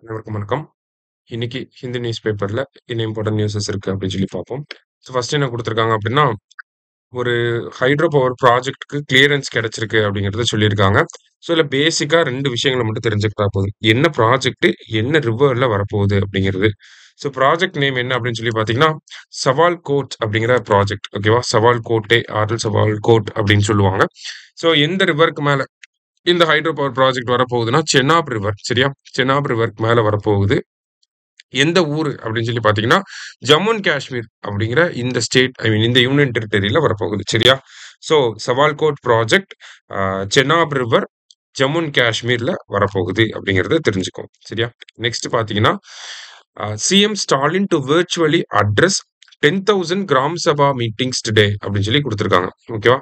அனைவருக்கும் வணக்கம். இன்னைக்கு ஹிந்து நியூஸ் பேப்பர்ல என்ன இம்பார்ட்டன்ட் நியூஸஸ் இருக்கு அப்படின்னு சொல்லி பார்ப்போம். ஸோ ஃபர்ஸ்ட் என்ன குடுத்துருக்காங்க அப்படின்னா, ஒரு ஹைட்ரோ பவர் ப்ராஜெக்ட்க்கு கிளியரன்ஸ் கிடைச்சிருக்கு அப்படிங்கிறத சொல்லியிருக்காங்க. ஸோ இதுல பேசிக்கா 2 விஷயங்கள மட்டும் தெரிஞ்சுக்கிட்டா போதும். என்ன ப்ராஜெக்ட், என்ன ரிவர்ல வரப்போகுது அப்படிங்கிறது. ஸோ ப்ராஜெக்ட் நேம் என்ன அப்படின்னு சொல்லி பார்த்தீங்கன்னா, சவால் கோட் அப்படிங்கிற ப்ராஜெக்ட். ஓகேவா? சவால் கோட்டே ஆர் சவால் கோட் அப்படின்னு சொல்லுவாங்க. ஸோ எந்த ரிவருக்கு மேல இந்த ஹைட்ரோ பவர் ப்ராஜெக்ட் வரப்போகுதுன்னா, செனாப் ரிவர். சரியா? செனாப் ரிவருக்கு மேல வரப்போகுது. எந்த ஊரு அப்படின்னு சொல்லி பார்த்தீங்கன்னா, ஜம்மு அண்ட் காஷ்மீர் அப்படிங்கிற இந்த ஸ்டேட் இந்த யூனியன் டெரிட்டரியில வரப்போகுது. சரியா? So Sawalkot project Chenab river Jammu and காஷ்மீர்ல வரப்போகுது அப்படிங்கிறத தெரிஞ்சுக்கோங்க. சரியா? நெக்ஸ்ட் பார்த்தீங்கன்னா, CM Stalin to virtually address 10,000 gram sabha meetings today அப்படின்னு சொல்லி குடுத்துருக்காங்க. ஓகேவா?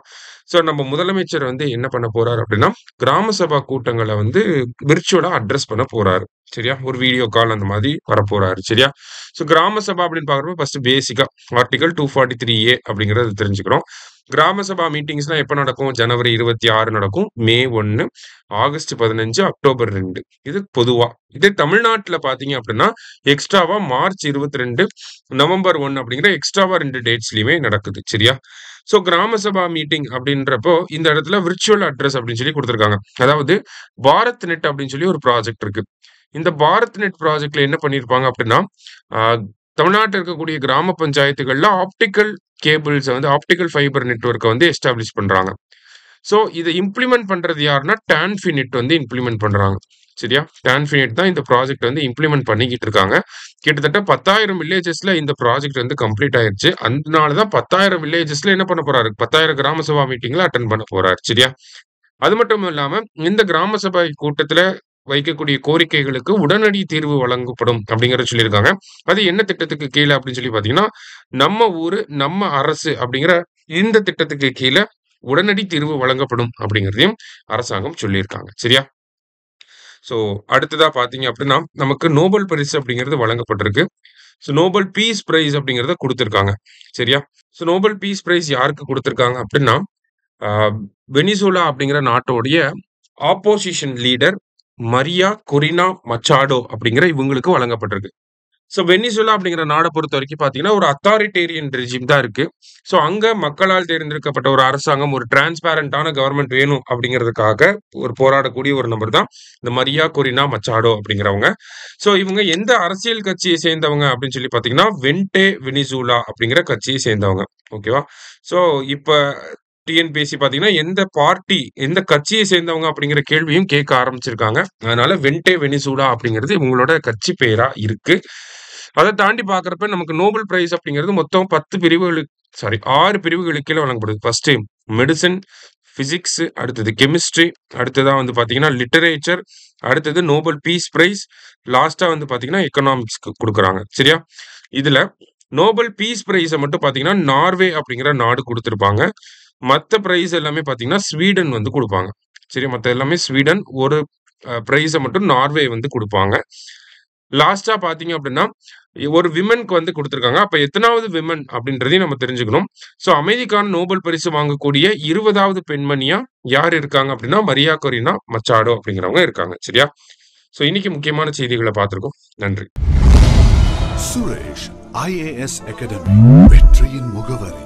ஸோ நம்ம முதலமைச்சர் வந்து என்ன பண்ண போறாரு அப்படின்னா, கிராம சபா கூட்டங்கள வந்து விர்ச்சுவலா அட்ரஸ் பண்ண போறாரு. சரியா? ஒரு வீடியோ கால் அந்த மாதிரி வரப்போறாரு. சரியா? ஸோ கிராம சபா அப்படின்னு பார்க்குறப்போ ஃபர்ஸ்ட் பேசிக்கா ஆர்டிகல் 243A அப்படிங்கிறத தெரிஞ்சுக்கிறோம். கிராம சபா மீட்டிங்ஸ்லாம் எப்ப நடக்கும்? ஜனவரி 26 நடக்கும். மே 1, ஆகஸ்ட் 15, அக்டோபர் 2. இது பொதுவா. இதே தமிழ்நாட்டுல பார்த்தீங்க அப்படின்னா, எக்ஸ்ட்ராவா மார்ச் 22, நவம்பர் 1 அப்படிங்கிற எக்ஸ்ட்ராவா 2 டேட்ஸ்லயுமே நடக்குது. சரியா? ஸோ கிராம சபா மீட்டிங் அப்படின்றப்போ, இந்த இடத்துல விர்ச்சுவல் அட்ரஸ் அப்படின்னு சொல்லி குடுத்துருக்காங்க. அதாவது பாரத் நெட் அப்படின்னு சொல்லி ஒரு ப்ராஜெக்ட் இருக்கு. இந்த பாரத் நெட் ப்ராஜெக்ட்ல என்ன பண்ணியிருப்பாங்க அப்படின்னா, ஆ தமிழ்நாட்டுல இருக்கக்கூடிய கிராம பஞ்சாயத்துகள்ல ஆப்டிகல் கேபிள்ஸ வந்து ஆப்டிகல் ஃபைபர் நெட்வொர்க்க வந்து எஸ்டாப்ளிஷ் பண்றாங்க. ஸோ இத இம்ப்ளிமெண்ட் பண்றது யாருன்னா, டான்ஃபினிட் வந்து இம்ப்ளிமெண்ட் பண்றாங்க. சரியா? டான்ஃபினிட் தான் இந்த ப்ராஜெக்ட் வந்து இம்ப்ளிமெண்ட் பண்ணிக்கிட்டு இருக்காங்க. கிட்டத்தட்ட 10,000 வில்லேஜஸ்ல இந்த ப்ராஜெக்ட் வந்து கம்ப்ளீட் ஆயிருச்சு. அதனால தான் 10,000 வில்லேஜஸ்ல என்ன பண்ண போறாரு? 10,000 கிராம சபா மீட்டிங்ல அட்டெண்ட் பண்ண போறாரு. சரியா? அது மட்டும் இல்லாம, இந்த கிராம சபை கூட்டத்துல வைக்கக்கூடிய கோரிக்கைகளுக்கு உடனடி தீர்வு வழங்கப்படும் அப்படிங்கிறத சொல்லியிருக்காங்க. அது என்ன திட்டத்துக்கு கீழ அப்படின்னு சொல்லி பார்த்தீங்கன்னா, நம்ம ஊரு, நம்ம அரசு அப்படிங்கிற இந்த திட்டத்துக்கு கீழ உடனடி தீர்வு வழங்கப்படும் அப்படிங்கிறதையும் அரசாங்கம் சொல்லியிருக்காங்க. சரியா? ஸோ அடுத்ததா பார்த்தீங்க அப்படின்னா, நமக்கு நோபல் பரிசு அப்படிங்கிறது வழங்கப்பட்டிருக்கு. ஸோ நோபல் பீஸ் பிரைஸ் அப்படிங்கிறத குடுத்திருக்காங்க. சரியா? ஸோ நோபல் பீஸ் பிரைஸ் யாருக்கு குடுத்திருக்காங்க அப்படின்னா, ஆ வெனிசுலா அப்படிங்கிற நாட்டோடைய ஆப்போசிஷன் லீடர் மரியா கொரினா மச்சாடோ அப்படிங்கிற இவங்களுக்கு வழங்கப்பட்டிருக்கு. ஸோ வெனிசுலா அப்படிங்கிற நாட பொறுத்தவரைக்கும் பார்த்தீங்கன்னா, ஒரு அத்தாரிட்டேரியன் ரெஜிம் தான் இருக்கு. ஸோ அங்க மக்களால் தேர்ந்தெடுக்கப்பட்ட ஒரு அரசாங்கம், ஒரு டிரான்ஸ்பேரண்டான கவர்ன்மெண்ட் வேணும் அப்படிங்கிறதுக்காக ஒரு போராடக்கூடிய ஒரு நபர் தான் இந்த மரியா கொரினா மச்சாடோ அப்படிங்கிறவங்க. ஸோ இவங்க எந்த அரசியல் கட்சியை சேர்ந்தவங்க அப்படின்னு சொல்லி பார்த்தீங்கன்னா, வென்டே வெனிசூலா அப்படிங்கிற கட்சியை சேர்ந்தவங்க. ஓகேவா? ஸோ இப்ப டிஎன்பிஎஸ்சி பார்த்தீங்கன்னா, எந்த பார்ட்டி, எந்த கட்சியை சேர்ந்தவங்க அப்படிங்கிற கேள்வியும் கேட்க ஆரம்பிச்சிருக்காங்க. அதனால வென்டே வெனிசூலா அப்படிங்கிறது இவங்களோட கட்சி பெயரா இருக்கு. அத தாண்டி பார்க்கிறப்ப நமக்கு நோபல் பிரைஸ் அப்படிங்கிறது மொத்தம் 10 பிரிவுகளுக்கு 6 பிரிவுகளுக்கு கீழ வழங்கப்படுது. ஃபர்ஸ்ட் மெடிசின், பிசிக்ஸ், அடுத்தது கெமிஸ்ட்ரி, அடுத்ததா வந்து பார்த்தீங்கன்னா லிட்டரேச்சர், அடுத்தது நோபல் பீஸ் பிரைஸ், லாஸ்ட்டா வந்து பார்த்தீங்கன்னா எக்கனாமிக்ஸ்க்கு குடுக்குறாங்க. சரியா? இதுல நோபல் பீஸ் பிரைஸ மட்டும் பார்த்தீங்கன்னா, நார்வே அப்படிங்கிற நாடு குடுத்திருப்பாங்க. மத்த பிரைஸ் எல்லாமே பார்த்தீங்கன்னா, ஸ்வீடன் வந்து குடுப்பாங்க. சரி, மத்த எல்லாமே ஸ்வீடன். ஒரு பிரைஸ மட்டும் நார்வே வந்து குடுப்பாங்க. லாஸ்ட்டா பார்த்தீங்க அப்படின்னா, ஒரு விமன்க்கு வந்து குடுத்திருக்காங்க. அப்ப எத்தனாவது விமன் அப்படின்றதையும் நம்ம தெரிஞ்சுக்கணும். ஸோ அமைதிக்கான நோபல் பரிசு வாங்கக்கூடிய 20வது பெண்மணியா யார் இருக்காங்க அப்படின்னா, மரியா கொரினா மச்சாடோ அப்படிங்கிறவங்க இருக்காங்க. சரியா? ஸோ இன்னைக்கு முக்கியமான செய்திகள பார்த்திருக்கோம். நன்றி. சுரேஷ் ஐஏஎஸ் அகாடமி வெற்றியின் முகவரி.